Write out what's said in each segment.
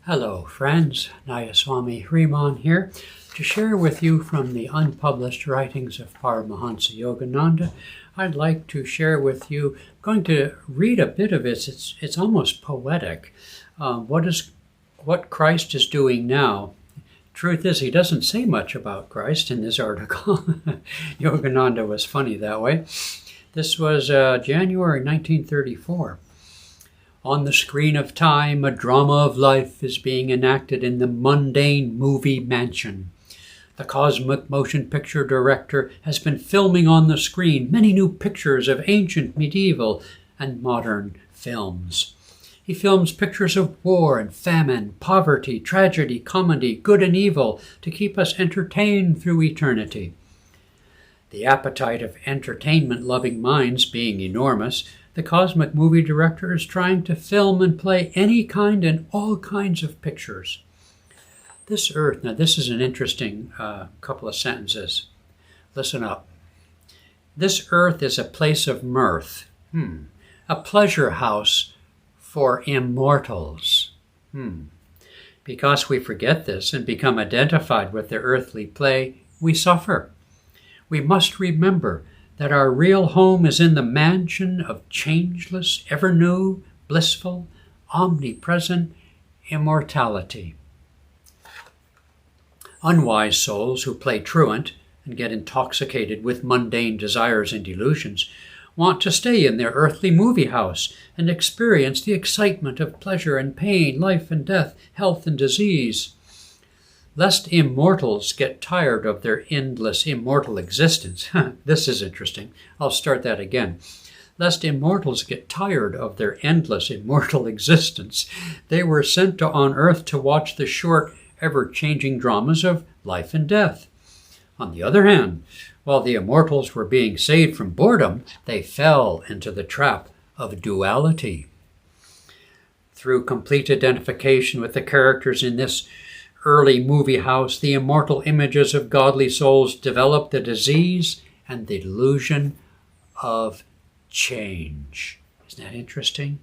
Hello friends, Nayaswami Hriman here to share with you from the unpublished writings of Paramhansa Yogananda. I'd like to share with you, I'm going to read a bit of it, it's almost poetic, what Christ is doing now. Truth is, he doesn't say much about Christ in this article. Yogananda was funny that way. This was January 1934. On the screen of time, a drama of life is being enacted in the mundane movie mansion. The cosmic motion picture director has been filming on the screen many new pictures of ancient, medieval, and modern films. He films pictures of war and famine, poverty, tragedy, comedy, good and evil to keep us entertained through eternity. The appetite of entertainment-loving minds being enormous, the cosmic movie director is trying to film and play any kind and all kinds of pictures. This earth, now this is an interesting couple of sentences. Listen up. This earth is a place of mirth, a pleasure house for immortals. Because we forget this and become identified with the earthly play, we suffer. We must remember that our real home is in the mansion of changeless, ever-new, blissful, omnipresent immortality. Unwise souls who play truant and get intoxicated with mundane desires and delusions want to stay in their earthly movie house and experience the excitement of pleasure and pain, life and death, health and disease. Lest immortals get tired of their endless immortal existence. This is interesting. I'll start that again. Lest immortals get tired of their endless immortal existence, they were sent on earth to watch the short, ever-changing dramas of life and death. On the other hand, while the immortals were being saved from boredom, they fell into the trap of duality. Through complete identification with the characters in this early movie house, the immortal images of godly souls develop the disease and the delusion of change. Isn't that interesting?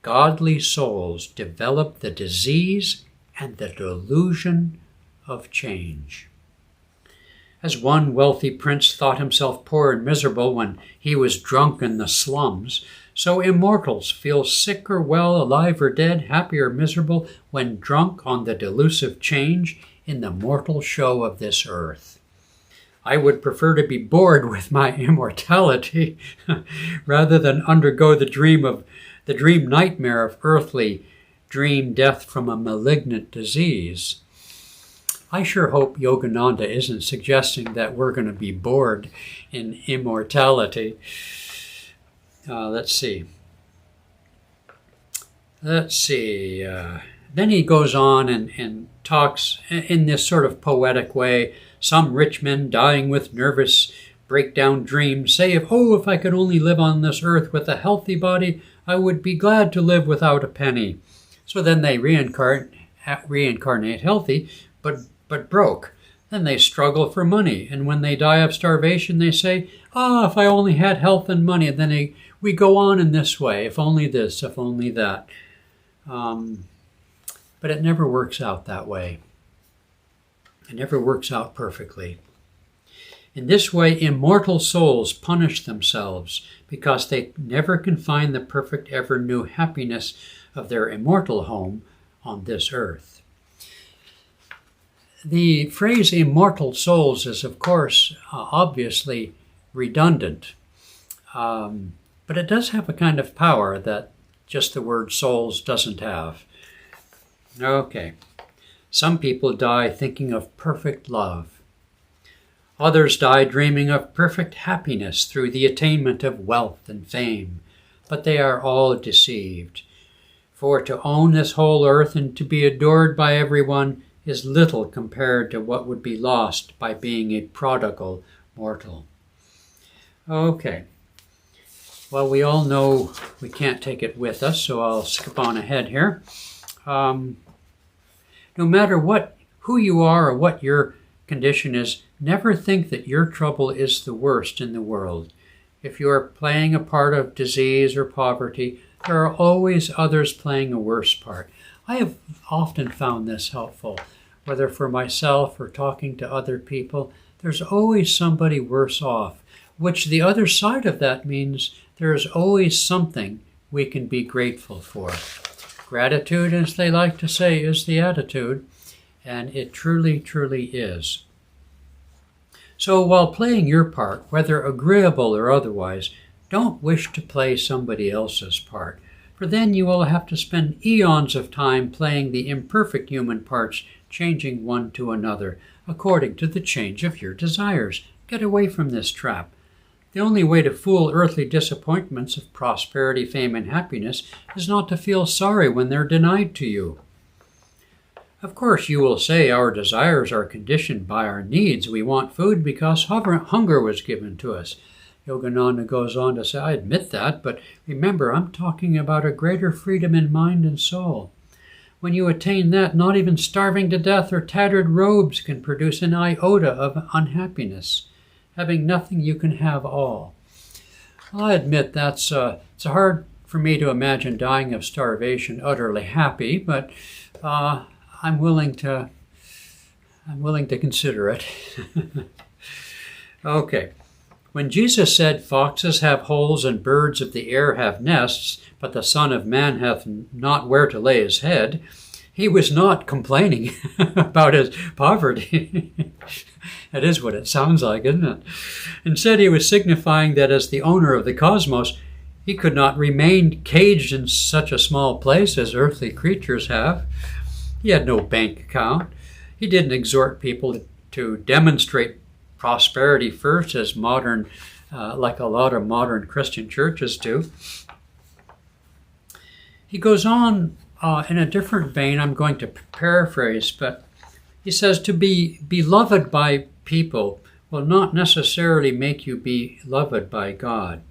Godly souls develop the disease and the delusion of change. As one wealthy prince thought himself poor and miserable when he was drunk in the slums, so immortals feel sick or well, alive or dead, happy or miserable, when drunk on the delusive change in the mortal show of this earth. I would prefer to be bored with my immortality rather than undergo the dream nightmare of earthly dream death from a malignant disease. I sure hope Yogananda isn't suggesting that we're going to be bored in immortality. Let's see. Then he goes on and talks in this sort of poetic way. Some rich men dying with nervous breakdown dreams say, if I could only live on this earth with a healthy body, I would be glad to live without a penny. So then they reincarnate healthy, but broke. Then they struggle for money, and when they die of starvation, they say, if I only had health and money. And then we go on in this way, if only this, if only that. But it never works out that way. It never works out perfectly. In this way, immortal souls punish themselves because they never can find the perfect, ever-new happiness of their immortal home on this earth. The phrase immortal souls is, of course, obviously redundant, but it does have a kind of power that just the word souls doesn't have. Okay, some people die thinking of perfect love. Others die dreaming of perfect happiness through the attainment of wealth and fame, but they are all deceived. For to own this whole earth and to be adored by everyone is little compared to what would be lost by being a prodigal mortal. Okay. Well, we all know we can't take it with us, so I'll skip on ahead here. No matter who you are or what your condition is, never think that your trouble is the worst in the world. If you are playing a part of disease or poverty, there are always others playing a worse part. I have often found this helpful, whether for myself or talking to other people. There's always somebody worse off, which the other side of that means there is always something we can be grateful for. Gratitude, as they like to say, is the attitude, and it truly, truly is. So while playing your part, whether agreeable or otherwise, don't wish to play somebody else's part, for then you will have to spend eons of time playing the imperfect human parts, changing one to another, according to the change of your desires. Get away from this trap. The only way to fool earthly disappointments of prosperity, fame, and happiness is not to feel sorry when they're denied to you. Of course, you will say our desires are conditioned by our needs. We want food because hunger was given to us. Yogananda goes on to say, I admit that, but remember, I'm talking about a greater freedom in mind and soul. When you attain that, not even starving to death or tattered robes can produce an iota of unhappiness. Having nothing, you can have all. Well, I admit it's hard for me to imagine dying of starvation utterly happy, but I'm willing to consider it. Okay. When Jesus said, foxes have holes and birds of the air have nests, but the Son of Man hath not where to lay his head, he was not complaining about his poverty. That is what it sounds like, isn't it? Instead, he was signifying that as the owner of the cosmos, he could not remain caged in such a small place as earthly creatures have. He had no bank account. He didn't exhort people to demonstrate prosperity first, as like a lot of modern Christian churches do. He goes on in a different vein. I'm going to paraphrase, but he says to be beloved by people will not necessarily make you be beloved by God.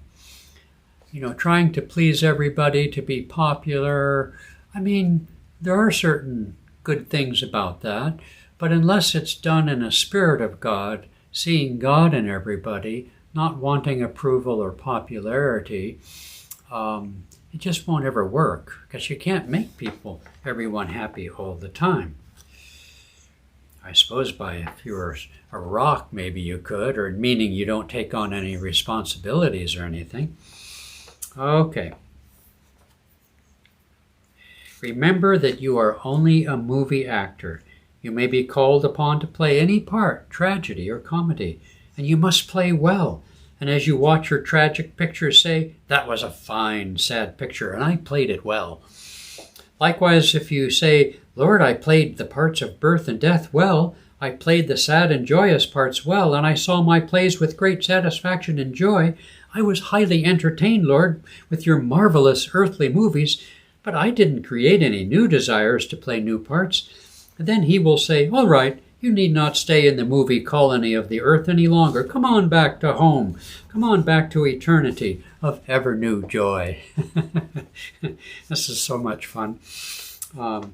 Trying to please everybody, to be popular, there are certain good things about that, but unless it's done in a spirit of God, seeing God in everybody, not wanting approval or popularity, it just won't ever work, because you can't make everyone happy all the time. I suppose if you were a rock, maybe you could, or meaning you don't take on any responsibilities or anything. Okay. Remember that you are only a movie actor. You may be called upon to play any part, tragedy or comedy, and you must play well. And as you watch your tragic picture, say, that was a fine, sad picture, and I played it well. Likewise, if you say, Lord, I played the parts of birth and death well, I played the sad and joyous parts well, and I saw my plays with great satisfaction and joy, I was highly entertained, Lord, with your marvelous earthly movies, but I didn't create any new desires to play new parts. And then he will say, all right, you need not stay in the movie colony of the earth any longer. Come on back to home. Come on back to eternity of ever new joy. This is so much fun. God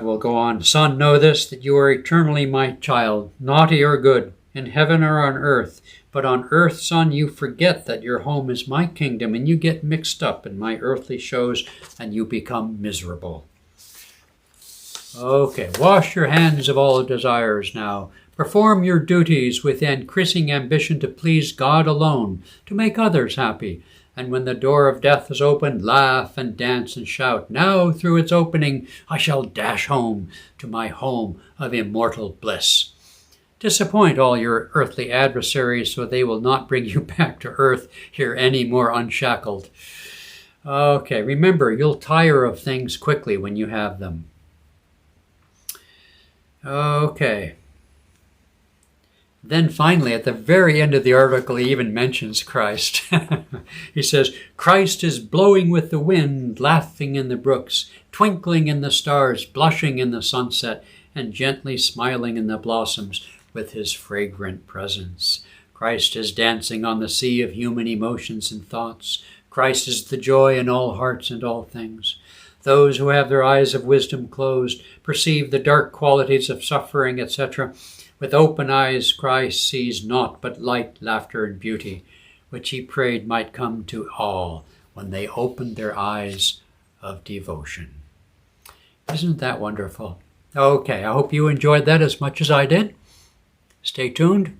will go on, Son, know this, that you are eternally my child, naughty or good, in heaven or on earth. But on earth, son, you forget that your home is my kingdom, and you get mixed up in my earthly shows, and you become miserable. Okay, wash your hands of all desires now. Perform your duties with increasing ambition to please God alone, to make others happy. And when the door of death is opened, laugh and dance and shout. Now, through its opening, I shall dash home to my home of immortal bliss. Disappoint all your earthly adversaries so they will not bring you back to earth here any more unshackled. Okay, remember, you'll tire of things quickly when you have them. Okay. Then finally, at the very end of the article, he even mentions Christ. He says, Christ is blowing with the wind, laughing in the brooks, twinkling in the stars, blushing in the sunset, and gently smiling in the blossoms with his fragrant presence. Christ is dancing on the sea of human emotions and thoughts. Christ is the joy in all hearts and all things. Those who have their eyes of wisdom closed perceive the dark qualities of suffering, etc. With open eyes, Christ sees naught but light, laughter, and beauty, which he prayed might come to all when they opened their eyes of devotion. Isn't that wonderful? Okay, I hope you enjoyed that as much as I did. Stay tuned.